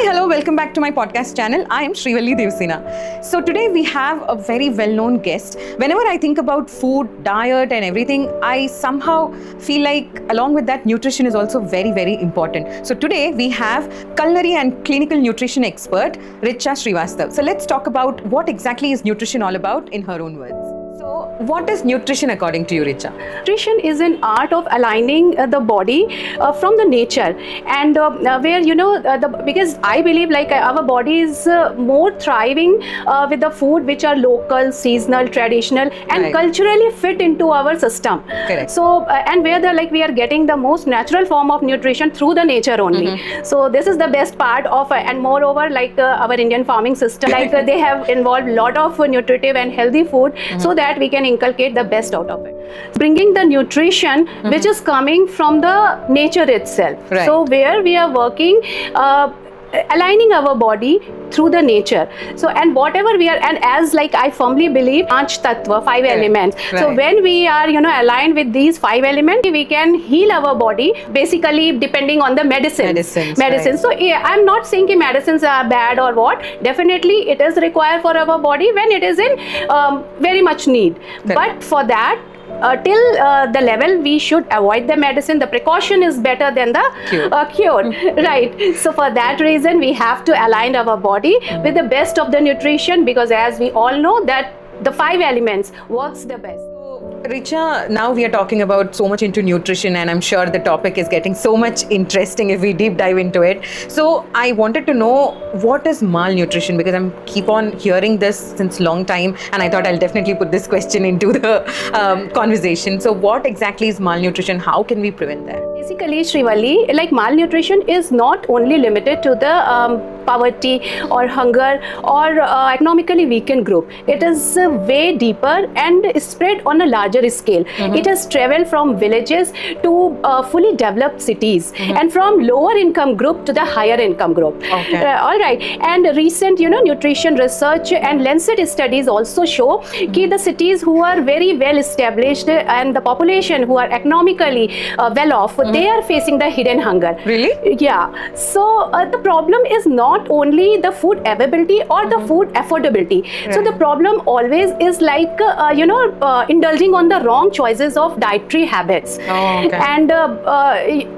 Hi, hello, welcome back to my podcast channel. I am Srivalli Devsina. So today we have a very well-known guest. Whenever I think about food, diet and everything, I somehow feel like along with that, nutrition is also very, very important. So today we have culinary and clinical nutrition expert, Richa Srivastav. So let's talk about what exactly is nutrition all about in her own words. So what is nutrition according to you, Richa? Nutrition is an art of aligning the body from the nature, and where because I believe like our body is more thriving with the food which are local, seasonal, traditional, and culturally fit into our system. Correct. So and where we are getting the most natural form of nutrition through the nature only. So this is the best part of and moreover our Indian farming system, they have involved a lot of nutritive and healthy food so that we can inculcate the best out of it. Bringing the nutrition which is coming from the nature itself. Right. So where we are working, aligning our body through the nature. So and whatever we are, and as I firmly believe, Panch Tattva, 5 elements. Right. So when we are aligned with these 5 elements, we can heal our body basically depending on the medicines. Right. So yeah, I'm not saying that medicines are bad or what. Definitely it is required for our body when it is in very much need. Correct. But for that, till the level we should avoid the medicine. The precaution is better than the cure. Right. So for that reason we have to align our body with the best of the nutrition, because as we all know that the 5 elements works the best. Richa, now we are talking about so much into nutrition, and I'm sure the topic is getting so much interesting if we deep dive into it. So I wanted to know, what is malnutrition, because I'm keep on hearing this since long time, and I thought I'll definitely put this question into the conversation. So what exactly is malnutrition? How can we prevent that? Basically, Srivalli, malnutrition is not only limited to the poverty or hunger or economically weakened group. It is way deeper and spread on a larger scale. It has traveled from villages to fully developed cities, and from lower income group to the higher income group. Okay. All right. And recent nutrition research and Lancet studies also show that the cities who are very well established and the population who are economically well off, they are facing the hidden hunger. Really? Yeah. So the problem is not only the food availability or the food affordability. Right. So the problem always is indulging on the wrong choices of dietary habits. Oh, okay.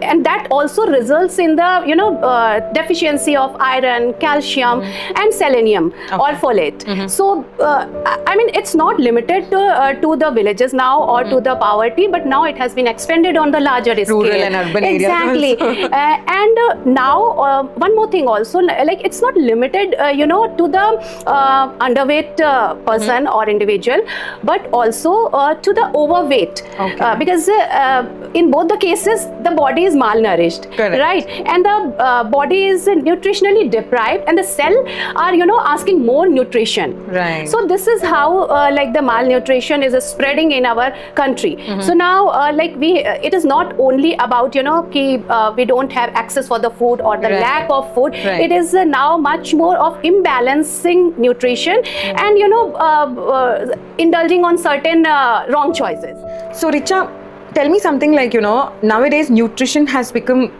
And that also results in the deficiency of iron, calcium, and selenium or folate. So I mean, it's not limited to the villages now or to the poverty, but now it has been expanded on the larger scale. Rural and urban areas. Exactly. And now one more thing also, it's not limited to the underweight person or individual, but also to the overweight. Okay. Because in both the cases the body is malnourished. Correct. Right, and the body is nutritionally deprived, and the cell are asking more nutrition. Right. So this is how the malnutrition is spreading in our country. So now it is not only about we don't have access for the food or the lack of food. Right. It is now much more of imbalancing nutrition and indulging on certain wrong choices. So Richa, tell me something nowadays nutrition has become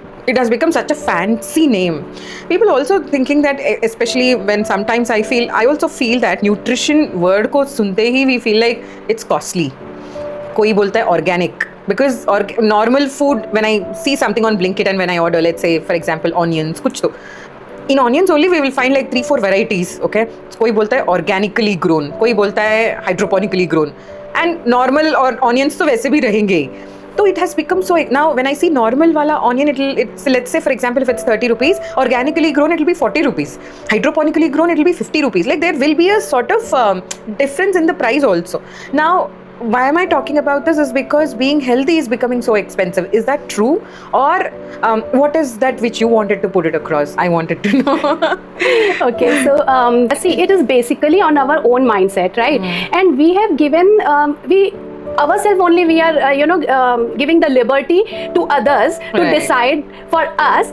such a fancy name. People also thinking that, especially when sometimes I also feel that nutrition word ko sunte hi we feel like it's costly. Koi bolta hai organic. Because normal food, when I see something on Blinkit and when I order, let's say for example onions, kuch to. In onions only we will find 3-4 varieties, okay? Koi bolta hai organically grown, koi bolta hai hydroponically grown, and normal or onions to वैसे भी रहेंगे. So it has become so, now when I see normal wala onion, it's let's say for example if it's 30 rupees, organically grown it will be 40 rupees, hydroponically grown it will be 50 rupees. There will be a sort of difference in the price also. Now why am I talking about this is because being healthy is becoming so expensive. Is that true, or what is that which you wanted to put it across? I wanted to know. Okay, so see, it is basically on our own mindset, right? And we have given ourselves only, we are giving the liberty to others to decide for us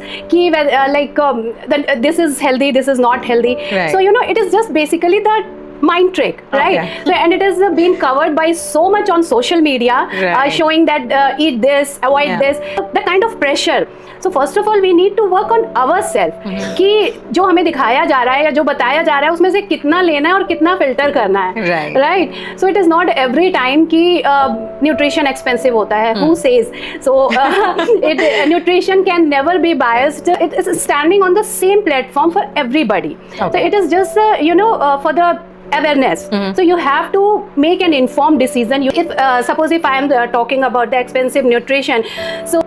this is healthy, this is not healthy. Right. So it is just basically that mind trick, right? Okay. So, and it has been covered by so much on social media, Right. showing that eat this, avoid Yeah. this, the kind of pressure. So first of all, we need to work on ourselves कि जो हमें दिखाया जा रहा है या जो बताया जा रहा है उसमें से कितना लेना है और कितना फिल्टर करना है, Right. right? So it is not every time कि nutrition expensive होता है. Who says? So nutrition can never be biased. It is standing on the same platform for everybody. So Okay. it is just for the awareness. So you have to make an informed decision. If suppose if I am talking about the expensive nutrition, so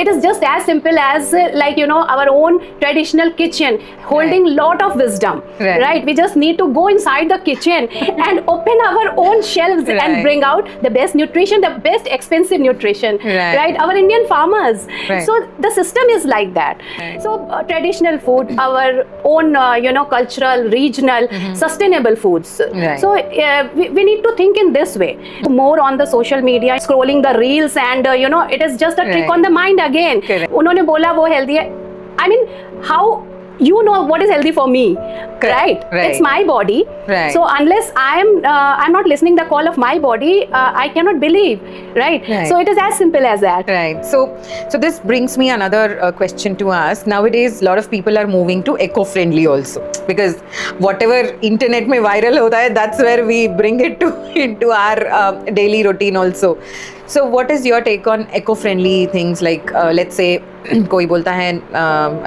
it is just as simple as our own traditional kitchen holding lot of wisdom, right? We just need to go inside the kitchen and open our own shelves and bring out the best nutrition, the best expensive nutrition, right? Our Indian farmers. So the system is like that. So traditional food, our own cultural, regional, sustainable foods. So we need to think in this way. More on the social media, scrolling the reels, and it is just a trick on the mind again. उन्होंने बोला वो healthy है. I mean, how you know what is healthy for me, right? It's my body. So unless I'm not listening the call of my body, I cannot believe, right? So it is as simple as that. Right. So this brings me another question to ask. Nowadays, a lot of people are moving to eco-friendly also, because whatever internet में viral होता है, that's where we bring it to into our daily routine also. So what is your take on eco-friendly things, like let's say कोई बोलता है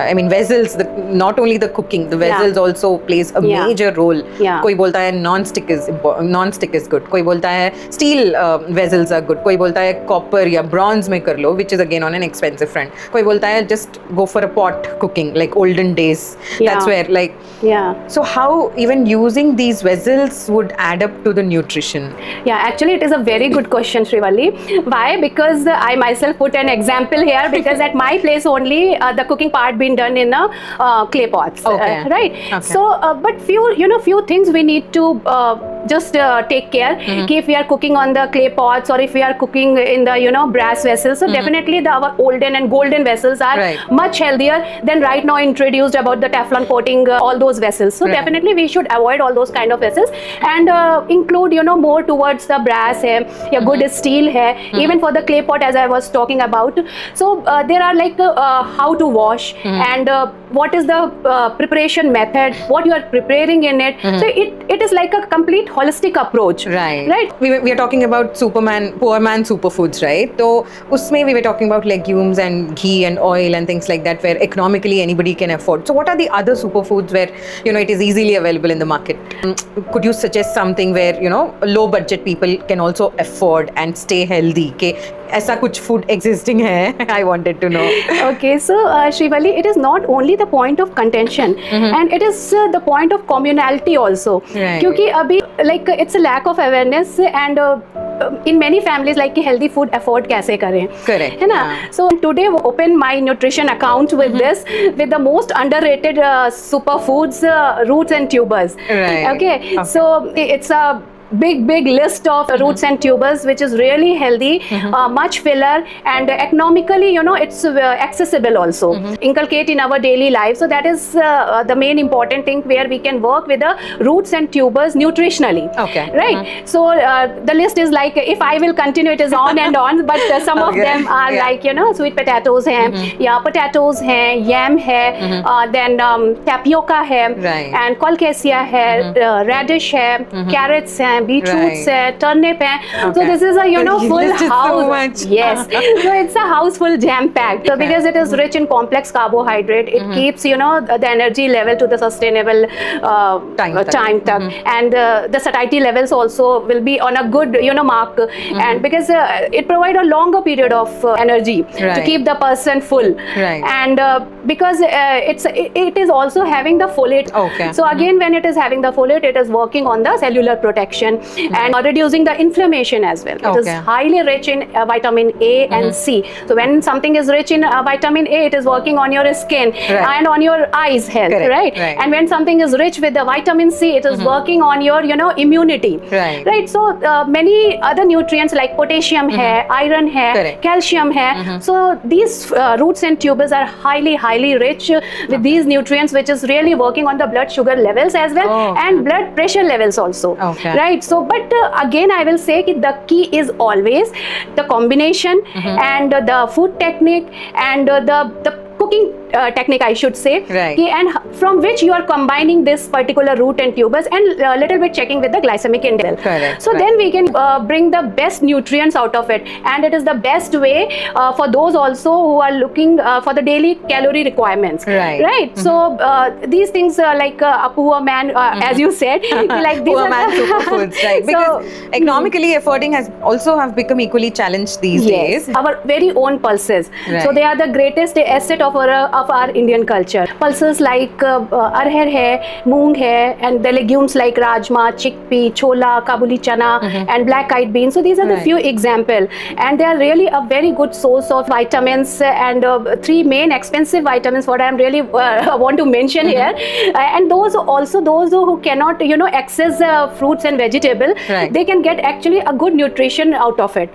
I mean vessels, not only the cooking, the vessels also plays a major role. कोई बोलता है non-stick is good, कोई बोलता है steel vessels are good, कोई बोलता है copper या bronze में कर लो, which is again on an expensive front, कोई बोलता है just go for a pot cooking like olden days. That's where so how even using these vessels would add up to the nutrition? Actually it is a very good question, Srivalli. Why? Because I myself put an example here, because at my place only the cooking part been done in clay pots, right? So but few things we need to just take care. If we are cooking on the clay pots or if we are cooking in the brass vessels, so definitely our olden and golden vessels are much healthier than right now introduced about the Teflon coating all those vessels. So definitely we should avoid all those kind of vessels and include more towards the brass hai ya good steel hai, even for the clay pot as I was talking about. So there are like how to wash and what is the preparation method, what you are preparing in it. So it is like a complete holistic approach, right? We are talking about poor man superfoods, right? So usme we were talking about legumes and ghee and oil and things like that, where economically anybody can afford. So what are the other superfoods where it is easily available in the market? Could you suggest something where low budget people can also afford and stay healthy? के ऐसा कुछ food existing है? I wanted to know. Okay, so Srivalli, it is not only the point of contention and it is the point of communality also. क्योंकि अभी like it's a lack of awareness and in many families like healthy food afford कैसे करें? Correct. है ना? So today open my nutrition account with this, with the most underrated superfoods, roots and tubers. Okay, so it's a big list of roots and tubers which is really healthy, much filler and economically it's accessible also. Inculcate in our daily life. So that is the main important thing where we can work with the roots and tubers nutritionally. Right? So the list is like, if I will continue, it is on and on, but some of them are like sweet potatoes hai, potatoes hai, yam hai, then tapioca hai, and colcasia hai, radish hai, carrots hai, beetroots hai, turnip hai. So this is a full house. Yes. So it's a house full jam packed. So because it is rich in complex carbohydrate, it keeps the energy level to the sustainable time tag, and the satiety levels also will be on a good mark, and because it provide a longer period of energy to keep the person full, and because it is also having the folate. So again when it is having the folate, it is working on the cellular protection digestion and reducing the inflammation as well. It is Okay. highly rich in vitamin A and C. So when something is rich in vitamin A, it is working on your skin Right. and on your eyes health, Correct, right? right. And when something is rich with the vitamin C, it is working on your, immunity. Right. Right. So many other nutrients like potassium hai, iron hai, Correct. calcium hai. So these roots and tubers are highly rich with these nutrients, which is really working on the blood sugar levels as well, Oh, okay. and blood pressure levels also. Okay. Right. So, but again, I will say that the key is always the combination and the food technique and the cooking technique, I should say. Right. Okay, and from which you are combining this particular root and tubers and a little bit checking with the glycemic index. Correct, So right. then we can bring the best nutrients out of it, and it is the best way for those also who are looking for the daily calorie requirements. Right. Right. So these things like a poor man, as you said, like these Poor are man the- superfoods, right? Because economically affording has also have become equally challenged these Yes, days. our very own pulses. Right. So they are the greatest asset of our Indian culture. Pulses like arhar hai, moong hai, and the legumes like rajma, chickpea, chola, kabuli chana, and black-eyed beans. So these are the Right. few example, and they are really a very good source of vitamins and three main expensive vitamins. What I am really want to mention here, and those who cannot access fruits and vegetable, Right. they can get actually a good nutrition out of it,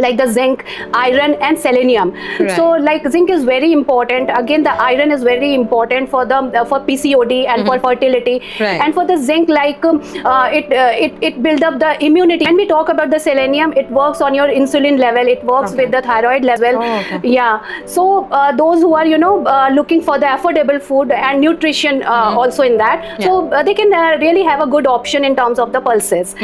like the zinc, iron and selenium. Right. So like zinc is very important. Again, the iron is very important for the for PCOD and for fertility. Right. And for the zinc, like it build up the immunity. When we talk about the selenium, it works on your insulin level, it works Okay. with the thyroid level. Oh, okay. Yeah. So those who are looking for the affordable food and nutrition also in that, so they can really have a good option in terms of the pulses.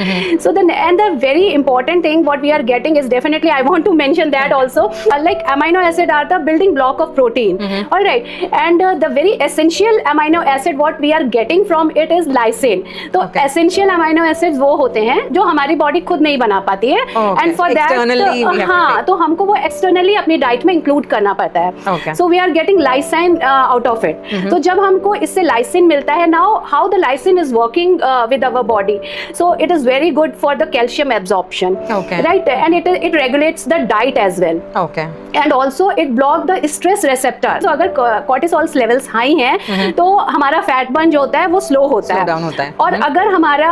So then, and the very important thing what we are getting is definitely, I want to mention that also, like amino acid are the building block of protein. All right. And the very essential amino acid what we are getting from it is lysine. तो Okay. essential amino acids वो होते हैं जो हमारी body खुद नहीं बना पाती है, Okay. and for Externally that we have to हाँ, take. तो हमको वो एक्सटर्नली अपनी डाइट में इंक्लूड करना पड़ता है. Okay. So we are getting lysine out of it. तो जब हमको इससे lysine मिलता है, now how the lysine is working with our body, so it is very good for the calcium absorption. Okay. Right, and it regulates the diet as well. Okay. And also it block the stress receptor. तो अगर cortisol levels high हैं तो हमारा fat burn जो होता है वो slow होता Slow है. down होता है. और अगर हमारा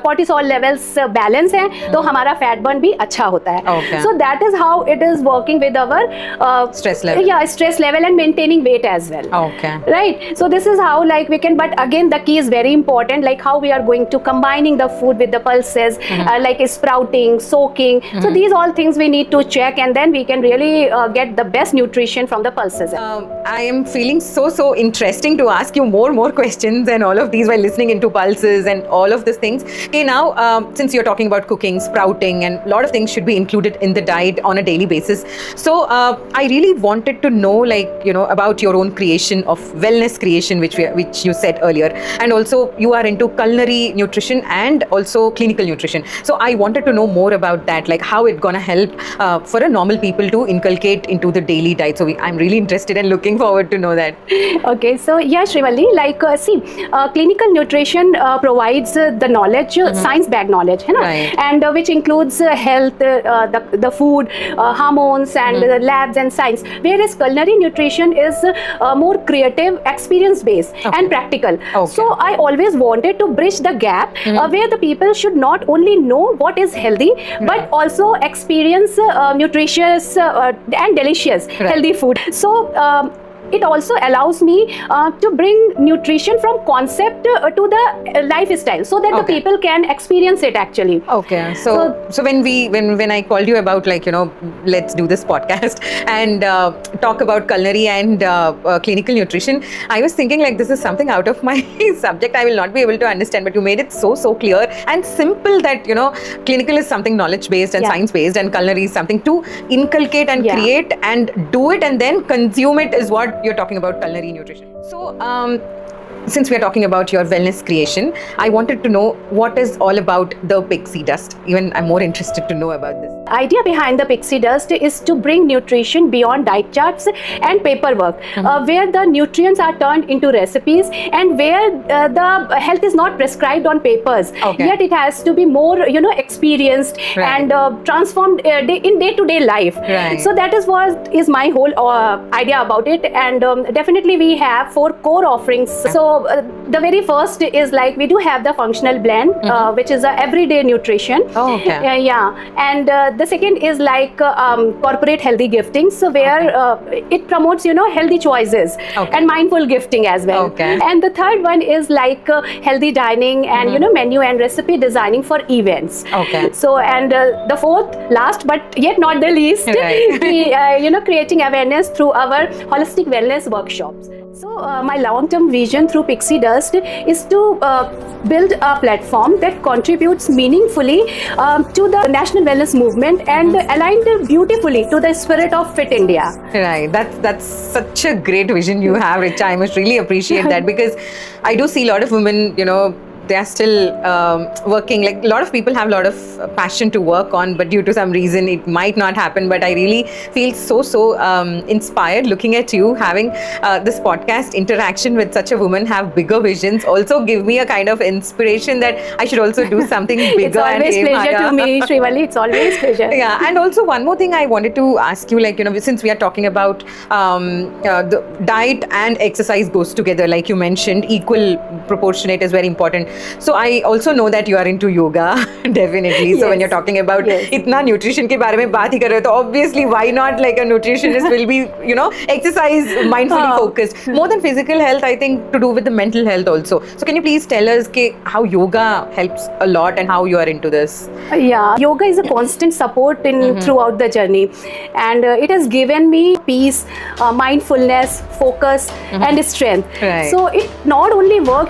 cortisol levels balance है तो हमारा fat burn भी अच्छा होता है. Okay. So that is how it is working with our Stress level. Yeah, stress level and maintaining weight as well. Okay. Right. So this is how like we can, but again the key is very important, like how we are going to combining the food with the pulses, like sprouting, soaking. So these all things we need to check, and then we can really get the best nutrition from the pulses. I am feeling so interesting to ask you more questions and all of these while listening into pulses and all of these things. Okay, now since you're talking about cooking, sprouting, and a lot of things should be included in the diet on a daily basis. So I really wanted to know, like, about your own creation of wellness creation, which you said earlier, and also you are into culinary nutrition and also clinical nutrition. So I wanted to know more about that, like how it's gonna help for a normal people to inculcate into the daily diet. So I'm really interested and looking forward to know that. Okay, so yeah, Srivalli, like clinical nutrition provides the knowledge, science-backed knowledge, है ना? Right. And which includes health, the food, hormones, and labs and science. Whereas culinary nutrition is more creative, experience-based, and practical. Okay. So I always wanted to bridge the gap where the people should not only know what is healthy, but also experience nutritious and delicious healthy food. So it also allows me to bring nutrition from concept to the lifestyle, so that the people can experience it actually. Okay, so when I called you about, like, let's do this podcast and talk about culinary and clinical nutrition, I was thinking like this is something out of my subject. I will not be able to understand, but you made it so clear and simple that clinical is something knowledge based and science based, and culinary is something to inculcate and create and do it and then consume it is what you're talking about culinary nutrition. So since we are talking about your wellness creation, I wanted to know what is all about the pixie dust. Even I'm more interested to know about this. Idea behind the pixie dust is to bring nutrition beyond diet charts and paperwork, where the nutrients are turned into recipes, and where the health is not prescribed on papers, yet it has to be more experienced and transformed in day-to-day life. So that is what is my whole idea about it. And definitely we have 4 core offerings. So the very first is like we do have the functional blend, which is a everyday nutrition. And the second is like corporate healthy gifting, so where it promotes healthy choices and mindful gifting as well. And the third one is like healthy dining and menu and recipe designing for events. So and the fourth, last but yet not the least, we creating awareness through our holistic wellness workshops. So my long-term vision through Pixie Dust is to build a platform that contributes meaningfully to the national wellness movement and aligned beautifully to the spirit of Fit India. Right, that's such a great vision you have, Richa. I must really appreciate that, because I do see a lot of women, they are still working. Like, a lot of people have a lot of passion to work on, but due to some reason it might not happen. But I really feel so inspired looking at you having this podcast interaction with such a woman, have bigger visions, also give me a kind of inspiration that I should also do something bigger. It's always pleasure to me, Srivalli. It's always pleasure. Yeah, and also one more thing I wanted to ask you, like, since we are talking about the diet and exercise goes together, like you mentioned, equal proportionate is very important. So I also know that you are into yoga, definitely. So when you're talking about itna nutrition ke bare mein baat hi kar rahe ho, so obviously why not, like, a nutritionist will be, exercise mindfully focused. More than physical health, I think to do with the mental health also. So can you please tell us how yoga helps a lot and how you are into this? Yeah, yoga is a constant support in throughout the journey, and it has given me peace, mindfulness, focus, and strength. So it not only work,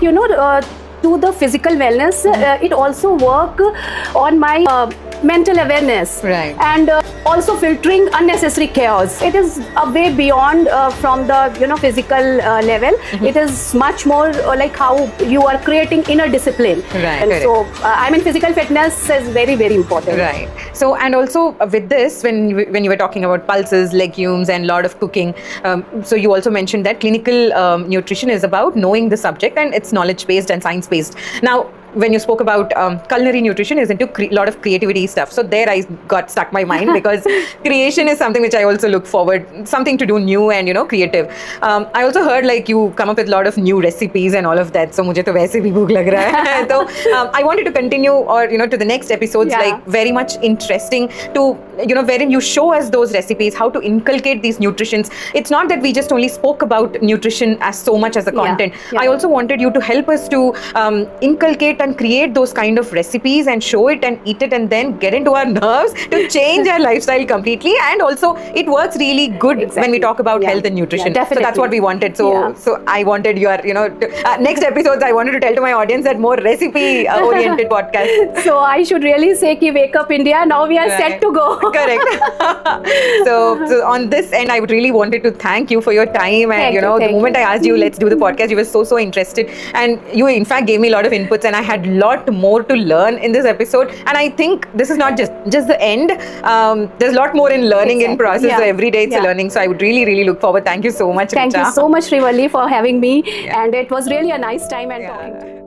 to the physical wellness, it also work on my mental awareness, and also filtering unnecessary chaos. It is a way beyond from the physical level. It is much more like how you are creating inner discipline. So I mean, physical fitness is very, very important. So, and also with this, when you were talking about pulses, legumes, and lot of cooking, so you also mentioned that clinical nutrition is about knowing the subject, and it's knowledge based and science based. Now, when you spoke about culinary nutrition is into a lot of creativity stuff. So there I got stuck my mind, because creation is something which I also look forward, something to do new and creative. I also heard like you come up with a lot of new recipes and all of that. So mujhe to वैसे भी भूख लग रहा है. So I wanted to continue, or to the next episodes, like very much interesting to wherein you show us those recipes, how to inculcate these nutritions. It's not that we just only spoke about nutrition as so much as a content. I also wanted you to help us to inculcate and create those kind of recipes and show it and eat it and then get into our nerves to change our lifestyle completely. And also it works really good when we talk about health and nutrition. So that's what we wanted. So I wanted your next episodes, I wanted to tell to my audience that more recipe oriented podcast. So I should really say ki wake up India, now we are set to go. Correct. So on this end, I would really wanted to thank you for your time, and the moment I asked you let's do the podcast, you were so interested, and you in fact gave me a lot of inputs, and I had a lot more to learn in this episode. And I think this is not just the end. There's a lot more in learning in process. So every day it's a learning. So I would really look forward. Thank you so much, Thank you so much, Srivalli, for having me, and it was really a nice time and talking to you.